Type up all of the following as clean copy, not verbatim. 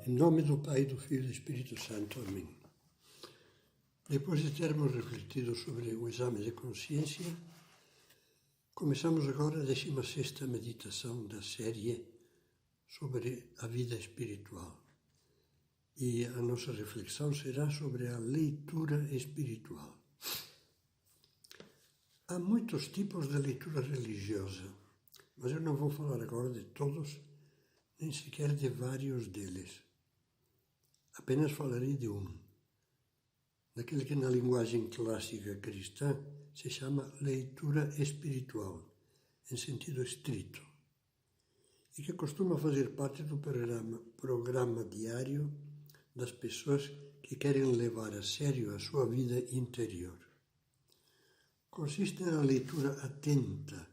Em nome do Pai, do Filho e do Espírito Santo. Amém. Depois de termos refletido sobre o exame de consciência, começamos agora a 16ª meditação da série sobre a vida espiritual. E a nossa reflexão será sobre a leitura espiritual. Há muitos tipos de leitura religiosa, mas eu não vou falar agora de todos, nem sequer de vários deles. Apenas falarei de um, daquele que na linguagem clássica cristã se chama leitura espiritual, em sentido estrito, e que costuma fazer parte do programa diário das pessoas que querem levar a sério a sua vida interior. Consiste na leitura atenta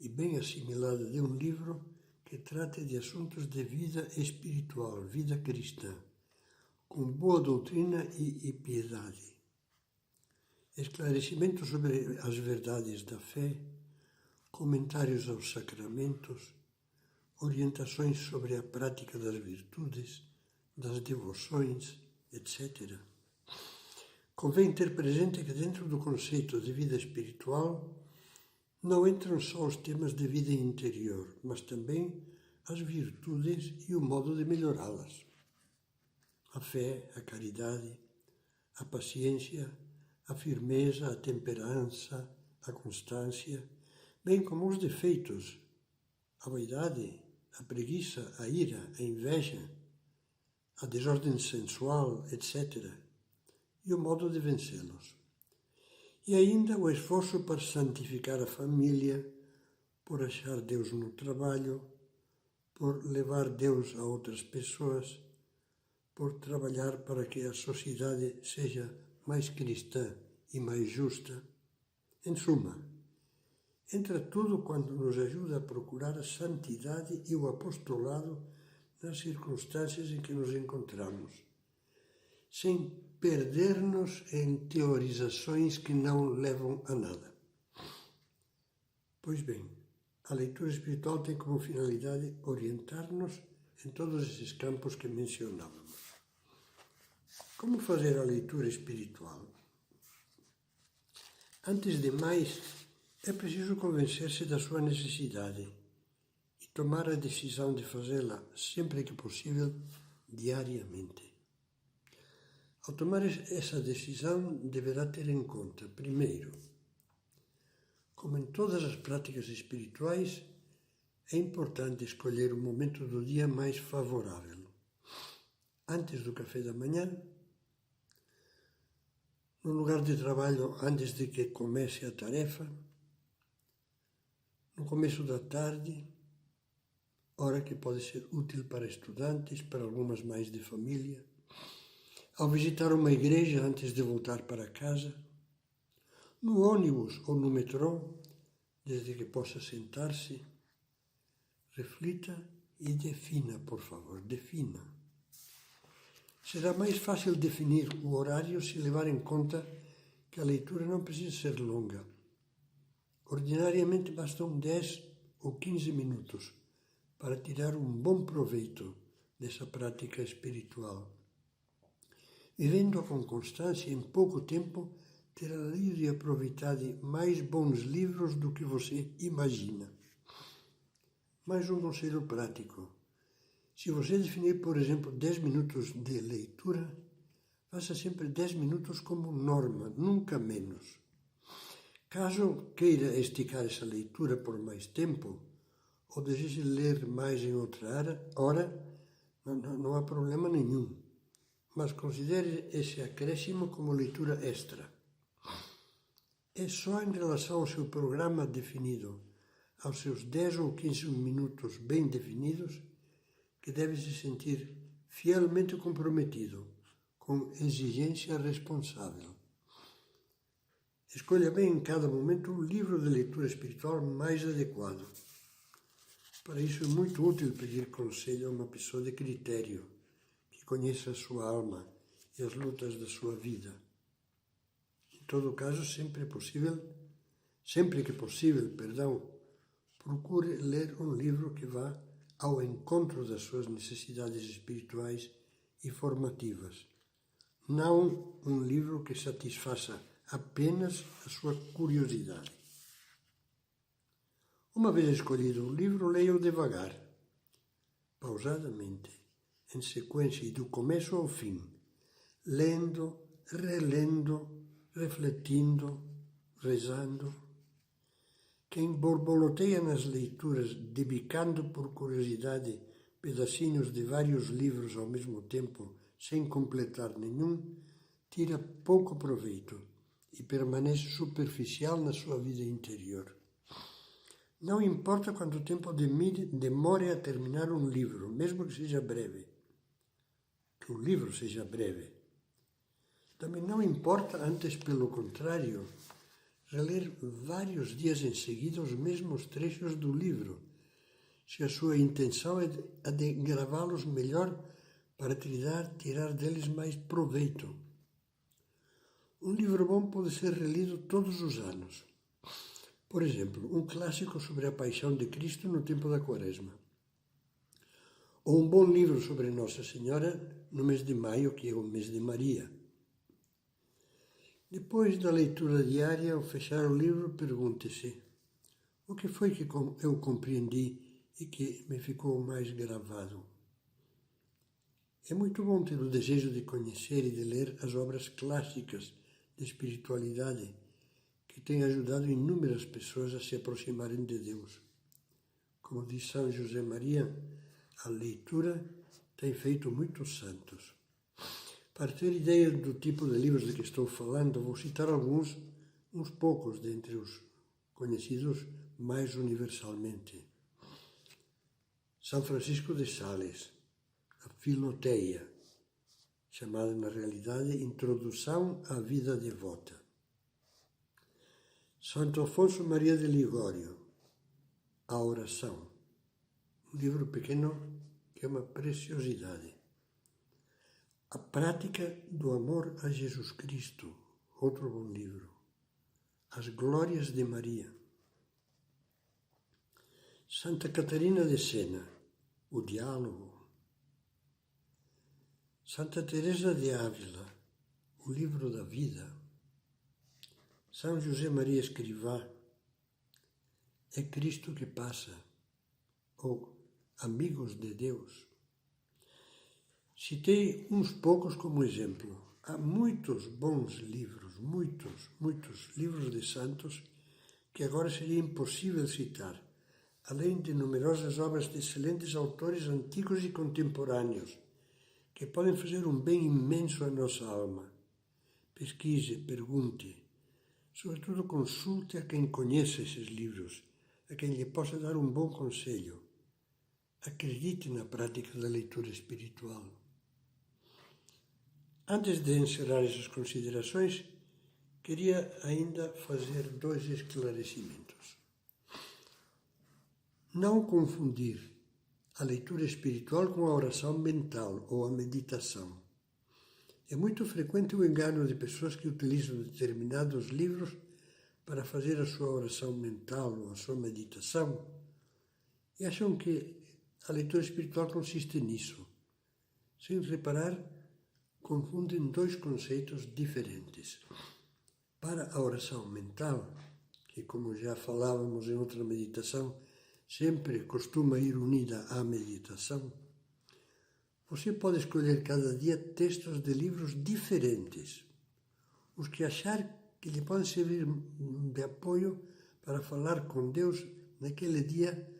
e bem assimilada de um livro que trate de assuntos de vida espiritual, vida cristã, com boa doutrina e piedade. Esclarecimento sobre as verdades da fé, comentários aos sacramentos, orientações sobre a prática das virtudes, das devoções, etc. Convém ter presente que dentro do conceito de vida espiritual não entram só os temas de vida interior, mas também as virtudes e o modo de melhorá-las. A fé, a caridade, a paciência, a firmeza, a temperança, a constância, bem como os defeitos, a vaidade, a preguiça, a ira, a inveja, a desordem sensual, etc., e o modo de vencê-los. E ainda o esforço para santificar a família, por achar Deus no trabalho, por levar Deus a outras pessoas, por trabalhar para que a sociedade seja mais cristã e mais justa. Em suma, entra tudo quando nos ajuda a procurar a santidade e o apostolado nas circunstâncias em que nos encontramos, sem perder-nos em teorizações que não levam a nada. Pois bem, a leitura espiritual tem como finalidade orientar-nos em todos esses campos que mencionávamos. Como fazer a leitura espiritual? Antes de mais, é preciso convencer-se da sua necessidade e tomar a decisão de fazê-la sempre que possível, diariamente. Ao tomar essa decisão, deverá ter em conta, primeiro, como em todas as práticas espirituais, é importante escolher o momento do dia mais favorável. Antes do café da manhã, no lugar de trabalho antes de que comece a tarefa, no começo da tarde, hora que pode ser útil para estudantes, para algumas mães de família, ao visitar uma igreja antes de voltar para casa, no ônibus ou no metrô, desde que possa sentar-se. Reflita e defina, por favor, defina. Será mais fácil definir o horário se levar em conta que a leitura não precisa ser longa. Ordinariamente bastam 10 ou 15 minutos para tirar um bom proveito dessa prática espiritual. Vivendo com constância, em pouco tempo, terá lido e aproveitado mais bons livros do que você imagina. Mais um conselho prático. Se você definir, por exemplo, 10 minutos de leitura, faça sempre 10 minutos como norma, nunca menos. Caso queira esticar essa leitura por mais tempo, ou deseje ler mais em outra hora, não há problema nenhum. Mas considere esse acréscimo como leitura extra. É só em relação ao seu programa definido, aos seus 10 ou 15 minutos bem definidos, que deve se sentir fielmente comprometido, com exigência responsável. Escolha bem em cada momento o livro de leitura espiritual mais adequado. Para isso é muito útil pedir conselho a uma pessoa de critério, que conheça a sua alma e as lutas da sua vida. Em todo caso, sempre que possível, procure ler um livro que vá ao encontro das suas necessidades espirituais e formativas, não um livro que satisfaça apenas a sua curiosidade. Uma vez escolhido o livro, leia-o devagar, pausadamente, em sequência e do começo ao fim, lendo, relendo, refletindo, rezando. Quem borboleteia nas leituras, debicando por curiosidade pedacinhos de vários livros ao mesmo tempo, sem completar nenhum, tira pouco proveito e permanece superficial na sua vida interior. Não importa quanto tempo demore a terminar um livro, mesmo que seja breve, que o livro seja breve. Também não importa, antes pelo contrário, reler vários dias em seguida os mesmos trechos do livro, se a sua intenção é a de gravá-los melhor para tirar deles mais proveito. Um livro bom pode ser relido todos os anos. Por exemplo, um clássico sobre a paixão de Cristo no tempo da Quaresma. Ou um bom livro sobre Nossa Senhora no mês de maio, que é o mês de Maria. Depois da leitura diária, ao fechar o livro, pergunte-se: o que foi que eu compreendi e que me ficou mais gravado? É muito bom ter o desejo de conhecer e de ler as obras clássicas de espiritualidade que têm ajudado inúmeras pessoas a se aproximarem de Deus. Como diz São José Maria, a leitura tem feito muitos santos. Para ter ideia do tipo de livros de que estou falando, vou citar uns poucos dentre os conhecidos mais universalmente. São Francisco de Sales, a Filoteia, chamada na realidade Introdução à Vida Devota. Santo Afonso Maria de Ligório, A Oração, um livro pequeno que é uma preciosidade. A Prática do Amor a Jesus Cristo, outro bom livro. As Glórias de Maria. Santa Catarina de Sena, O Diálogo. Santa Teresa de Ávila, O Livro da Vida. São José Maria Escrivá, É Cristo que Passa, ou Amigos de Deus. Citei uns poucos como exemplo. Há muitos bons livros, muitos livros de santos que agora seria impossível citar, além de numerosas obras de excelentes autores antigos e contemporâneos, que podem fazer um bem imenso à nossa alma. Pesquise, pergunte, sobretudo consulte a quem conhece esses livros, a quem lhe possa dar um bom conselho. Acredite na prática da leitura espiritual. Antes de encerrar essas considerações, queria ainda fazer 2 esclarecimentos. Não confundir a leitura espiritual com a oração mental ou a meditação. É muito frequente o engano de pessoas que utilizam determinados livros para fazer a sua oração mental ou a sua meditação e acham que a leitura espiritual consiste nisso. Sem reparar, confundem 2 conceitos diferentes. Para a oração mental, que como já falávamos em outra meditação, sempre costuma ir unida à meditação, você pode escolher cada dia textos de livros diferentes, os que achar que lhe podem servir de apoio para falar com Deus naquele dia.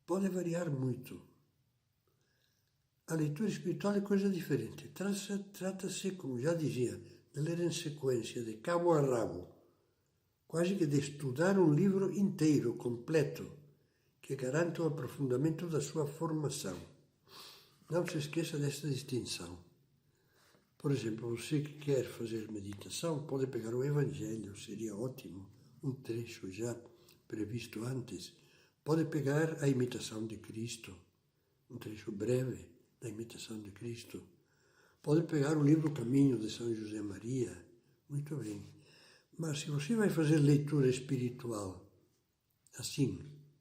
Pode variar muito. A leitura espiritual é coisa diferente. Trata-se, como já dizia, de ler em sequência, de cabo a rabo, quase que de estudar um livro inteiro, completo, que garanta o aprofundamento da sua formação. Não se esqueça desta distinção. Por exemplo, você que quer fazer meditação, pode pegar o Evangelho, seria ótimo, um trecho já previsto antes. Pode pegar a imitação de Cristo, um trecho breve da imitação de Cristo. Pode pegar o livro Caminho de São José Maria, muito bem. Mas se você vai fazer leitura espiritual, assim,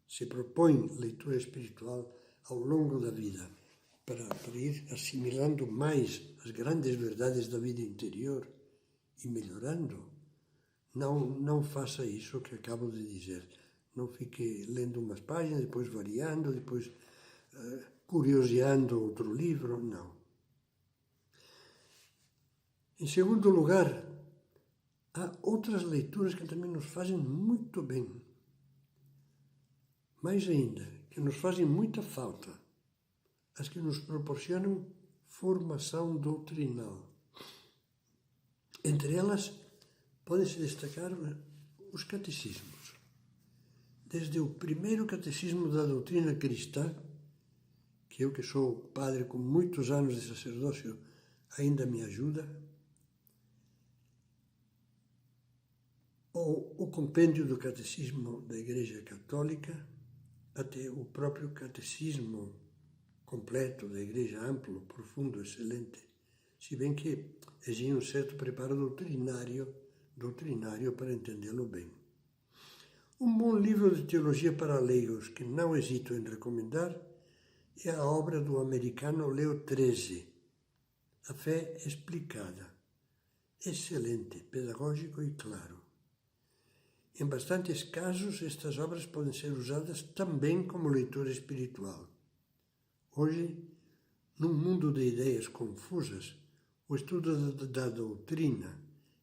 se propõe leitura espiritual ao longo da vida, para ir assimilando mais as grandes verdades da vida interior e melhorando, não faça isso que acabo de dizer. Não fique lendo umas páginas, depois variando, depois curioseando outro livro, não. Em segundo lugar, há outras leituras que também nos fazem muito bem. Mais ainda, que nos fazem muita falta. As que nos proporcionam formação doutrinal. Entre elas, podem-se destacar os catecismos. Desde o primeiro catecismo da doutrina cristã, que eu que sou padre com muitos anos de sacerdócio ainda me ajuda, ou o compêndio do catecismo da Igreja Católica, até o próprio catecismo completo da Igreja, amplo, profundo, excelente, se bem que exige um certo preparo doutrinário para entendê-lo bem. Um bom livro de teologia para leigos que não hesito em recomendar é a obra do americano Leo XIII, A Fé Explicada. Excelente, pedagógico e claro. Em bastantes casos, estas obras podem ser usadas também como leitura espiritual. Hoje, num mundo de ideias confusas, o estudo da doutrina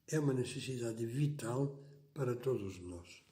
é uma necessidade vital para todos nós.